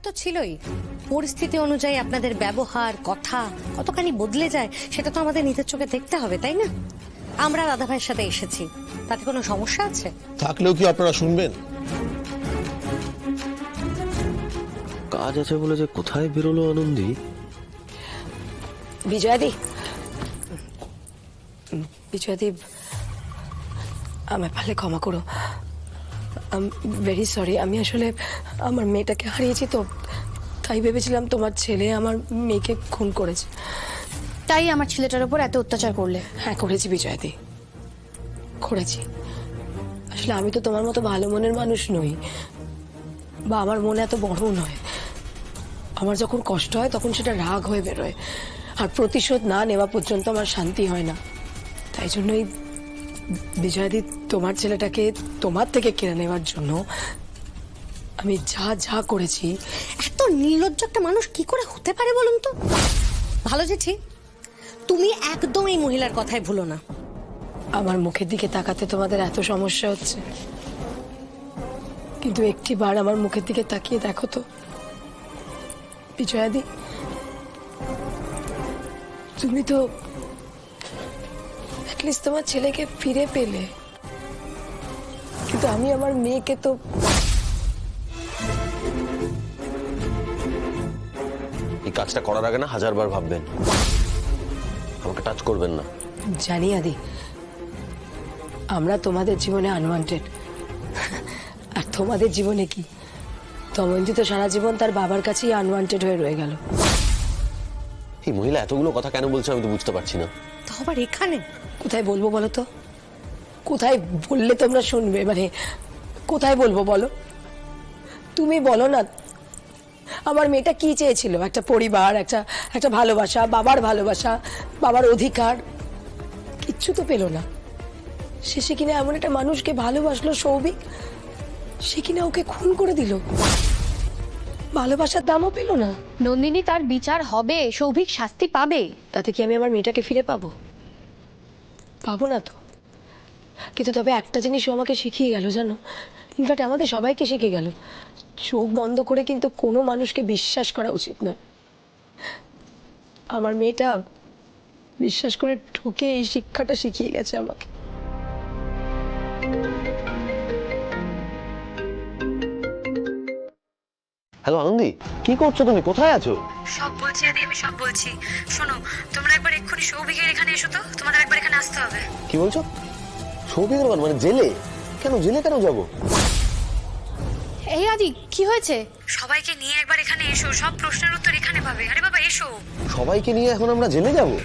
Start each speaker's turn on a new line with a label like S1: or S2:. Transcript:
S1: তো ছিলই, পরিস্থিতি অনুযায়ী আপনাদের ব্যবহার কথা কতখানি বদলে যায় সেটা তো আমাদের নিজের চোখে দেখতে হবে, তাই না? আমরা দাদা ভাইয়ের সাথে এসেছি, তাতে কোনো সমস্যা আছে?
S2: থাকলেও কি আপনারা শুনবেন?
S3: কাজ আছে বলে যে কোথায় বেরোলো আনন্দী।
S4: বিজয়াদি, বিজয়াদি, আমায় পারলে ক্ষমা করো। Very sorry. আমি আসলে আমার মেয়েটাকে হারিয়েছি তো, তাই ভেবেছিলাম তোমার ছেলে আমার মেয়েকে খুন করেছে।
S5: তাই আমার ছেলেটার উপর এত অত্যাচার করলে?
S4: হ্যাঁ করেছি বিজয়াদি, করেছি। আসলে আমি তো তোমার মতো ভালো মনের মানুষ নই, বা আমার মনে এত বড় নয়। আমার যখন কষ্ট হয় তখন সেটা রাগ হয়ে বেরোয়, আর প্রতিশোধ না নেওয়া পর্যন্ত আমার শান্তি হয় না। তাই জন্যই বিজয়াদি, তোমার ছেলেটাকে তোমার থেকে কেড়ে নেওয়ার জন্য আমি যা যা করেছি।
S1: এত নির্লজ্জ একটা মানুষ কি করে হতে পারে বলুন তো? ভালো জেঠি, তুমি একদম এই মহিলার কথাই ভুলো না।
S4: আমার মুখের দিকে তাকাতে তোমাদের এত সমস্যা হচ্ছে, কিন্তু একটি বার আমার মুখের দিকে তাকিয়ে দেখো তো বিজয়াদি, তুমি তো অ্যাটলিস্ট তোমার ছেলেকে ফিরে পেলে, কিন্তু আমি আমার মেয়েকে তো।
S3: এই কাজটা করার আগে না হাজারবার ভাববেন, আমাকে টাচ করবেন না।
S4: জানি আদি, আমরা তোমাদের জীবনে আনওয়ান্টেড, আর তোমাদের জীবনে কি? দময়ন্তী তো সারা জীবন তার বাবার কাছেই আনওয়ান্টেড হয়ে রয়ে গেল।
S3: এই মহিলা এতগুলো কথা কেন বলছে আমি তো বুঝতে পারছি না।
S1: তো আবার এখানে
S4: কোথায় বলবো বলো তো? কোথায় বললে তোমরা শুনবে? মানে কোথায় বলবো বলো? তুমি বলো না, আমার মেয়েটা কি চেয়েছিল? একটা পরিবার, একটা ভালোবাসা, বাবার ভালোবাসা, বাবার অধিকার, কিচ্ছু তো পেলো না। শেষে কিনা এমন একটা মানুষকে ভালোবাসলো সৌভিক, সে কিনা ওকে খুন করে দিল। ভালোবাসার দামও পেলো না।
S5: নন্দিনী, তার বিচার হবে, সৌভিক শাস্তি পাবে।
S4: তাতে কি আমি আমার মেয়েটাকে ফিরে পাবো? পাবো না তো। কিন্তু তবে একটা জিনিসও আমাকে শিখিয়ে গেল, জানো, ইনফ্যাক্ট আমাদের সবাইকে শিখে গেল, চোখ বন্ধ করে কিন্তু কোনো মানুষকে বিশ্বাস করা উচিত নয়। আমার মেয়েটা বিশ্বাস করে ঠকে এই শিক্ষাটা শিখিয়ে গেছে আমাকে।
S3: হ্যালো আনন্দী, কি করছো তুমি? কোথায় আছো?
S1: সব বলছি আদি, আমি সব বলছি। শোনো, তোমরা একবার এক্ষুনি সৌভিকের এখানে এসো তো, তোমাদের একবার এখানে আসতে হবে।
S3: কি বলছো? সৌভিকের বাড়ি মানে জেলে? কেন জেলে কেন যাবো?
S5: এই আদি, কি হয়েছে?
S1: সবাইকে নিয়ে একবার এখানে এসো, সব প্রশ্নের উত্তর এখানে পাবে। আরে বাবা এসো।
S3: সবাইকে নিয়ে এখন আমরা জেলে যাবো?